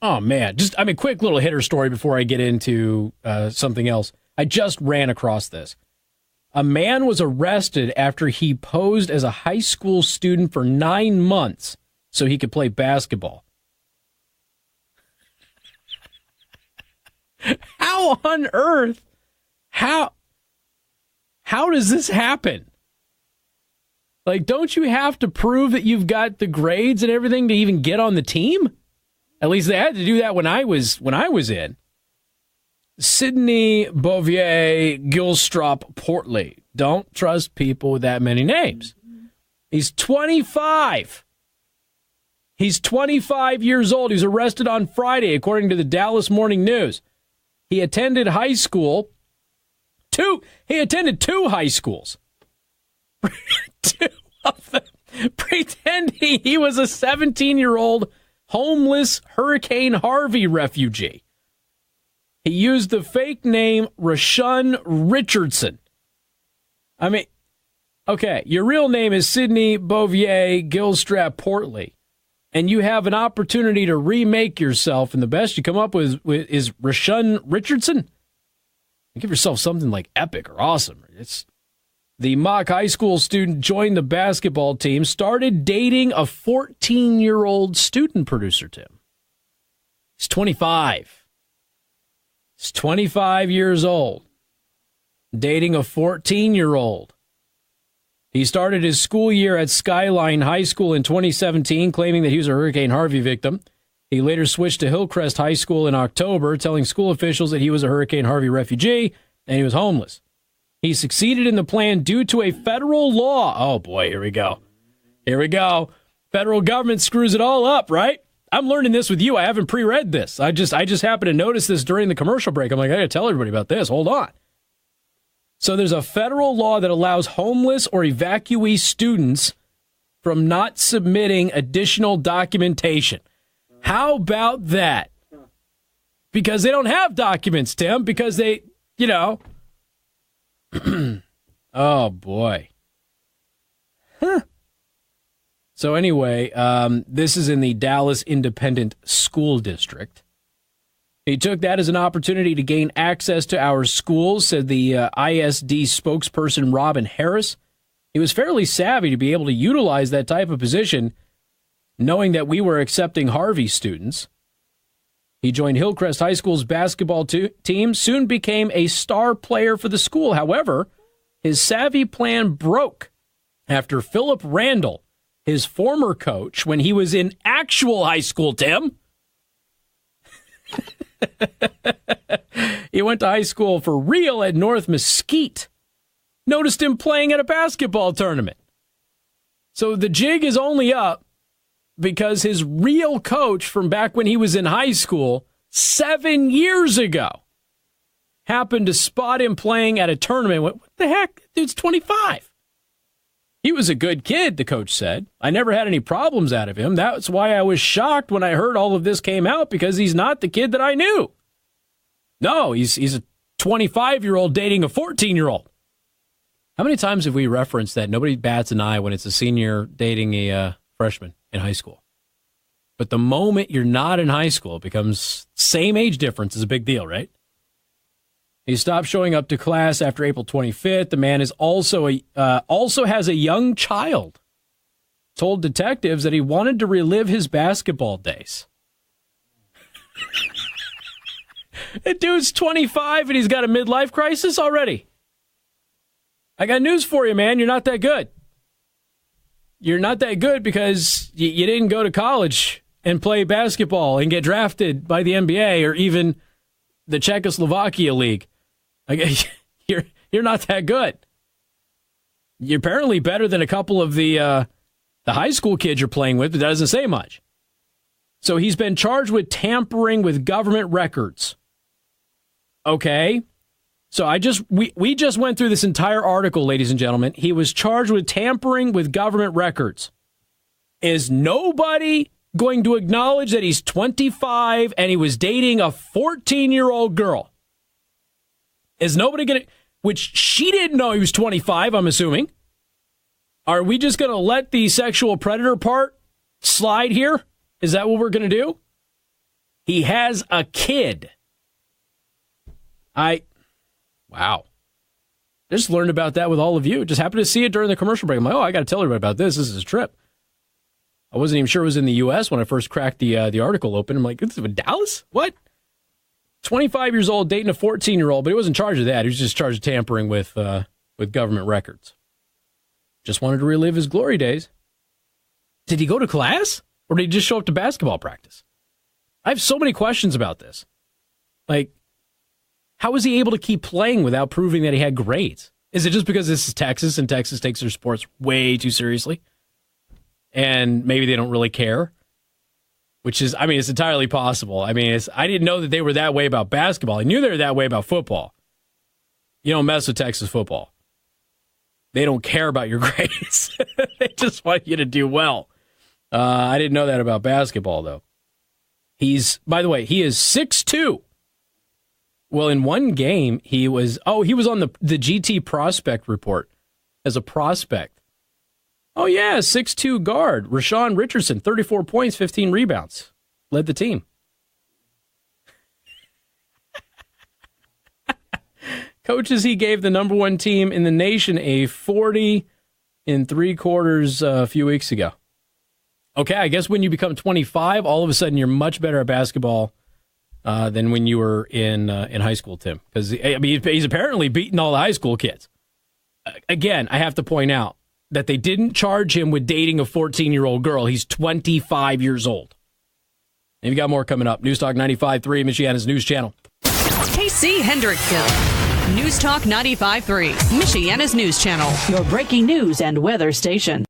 Oh, man. Quick little hitter story before I get into something else. I just ran across this. A man was arrested after he posed as a high school student for 9 months so he could play basketball. How on earth? How does this happen? Like, don't you have to prove that you've got the grades and everything to even get on the team? At least they had to do that when I was in. Sydney Bouvier Gilstrap Portley. Don't trust people with that many names. He's 25. He's 25 years old. He was arrested on Friday, according to the Dallas Morning News. He attended high school. He attended 2 high schools. 2 of them. Pretending he was a 17-year-old homeless Hurricane Harvey refugee. He used the fake name Rashawn Richardson. Okay, your real name is Sydney Bouvier Gilstrap Portley, and you have an opportunity to remake yourself, and the best you come up with is Rashawn Richardson? Give yourself something like epic or awesome. The mock high school student joined the basketball team, started dating a 14-year-old student producer, Tim. He's 25. He's 25 years old, dating a 14-year-old. He started his school year at Skyline High School in 2017, claiming that he was a Hurricane Harvey victim. He later switched to Hillcrest High School in October, telling school officials that he was a Hurricane Harvey refugee and he was homeless. He succeeded in the plan due to a federal law. Oh, boy, here we go. Here we go. Federal government screws it all up, right? I'm learning this with you. I haven't pre-read this. I just happened to notice this during the commercial break. I'm like, I got to tell everybody about this. Hold on. So there's a federal law that allows homeless or evacuee students from not submitting additional documentation. How about that? Because they don't have documents, Tim, because they, oh, boy. Huh. So anyway, this is in the Dallas Independent School District. He took that as an opportunity to gain access to our schools, said the ISD spokesperson Robin Harris. He was fairly savvy to be able to utilize that type of position, knowing that we were accepting Harvey students. He joined Hillcrest High School's basketball team, soon became a star player for the school. However, his savvy plan broke after Philip Randall, his former coach, when he was in actual high school, Tim. He went to high school for real at North Mesquite. Noticed him playing at a basketball tournament. So the jig is only up because his real coach from back when he was in high school 7 years ago happened to spot him playing at a tournament. What the heck? Dude's 25. He was a good kid, the coach said. I never had any problems out of him. That's why I was shocked when I heard all of this came out, because he's not the kid that I knew. No, he's a 25-year-old dating a 14-year-old. How many times have we referenced that nobody bats an eye when it's a senior dating a freshman in high school? But the moment you're not in high school, it becomes same age difference is a big deal, right? He stopped showing up to class after April 25th. The man is also has a young child. Told detectives that he wanted to relive his basketball days. That dude's 25 and he's got a midlife crisis already. I got news for you, man. You're not that good. You're not that good because you didn't go to college and play basketball and get drafted by the NBA or even the Czechoslovakia League. You're not that good. You're apparently better than a couple of the high school kids you're playing with, but that doesn't say much. So he's been charged with tampering with government records. Okay. So we just went through this entire article, ladies and gentlemen. He was charged with tampering with government records. Is nobody going to acknowledge that he's 25 and he was dating a 14-year-old girl? Is nobody going to, which she didn't know he was 25, I'm assuming. Are we just going to let the sexual predator part slide here? Is that what we're going to do? He has a kid. Wow. I just learned about that with all of you. Just happened to see it during the commercial break. I'm like, I got to tell everybody about this. This is his trip. I wasn't even sure it was in the U.S. when I first cracked the article open. I'm like, this is in Dallas? What? 25 years old, dating a 14-year-old, but he wasn't charged of that. He was just charged of tampering with government records. Just wanted to relive his glory days. Did he go to class? Or did he just show up to basketball practice? I have so many questions about this. Like, how was he able to keep playing without proving that he had grades? Is it just because this is Texas and Texas takes their sports way too seriously? And maybe they don't really care? Which is, it's entirely possible. I didn't know that they were that way about basketball. I knew they were that way about football. You don't mess with Texas football. They don't care about your grades. They just want you to do well. I didn't know that about basketball, though. By the way, he is 6'2". Well, in one game, he was on the GT prospect report as a prospect. Oh, yeah, 6'2" guard, Rashawn Richardson, 34 points, 15 rebounds. Led the team. Coaches, he gave the number one team in the nation a 40 in 3/4 a few weeks ago. Okay, I guess when you become 25, all of a sudden you're much better at basketball than when you were in high school, Tim. Because he's apparently beaten all the high school kids. Again, I have to point out that they didn't charge him with dating a 14-year-old girl. He's 25 years old. And we've got more coming up. News Talk 95.3, Michiana's news channel. KC Hendrickson, News Talk 95.3, Michiana's news channel. Your breaking news and weather station.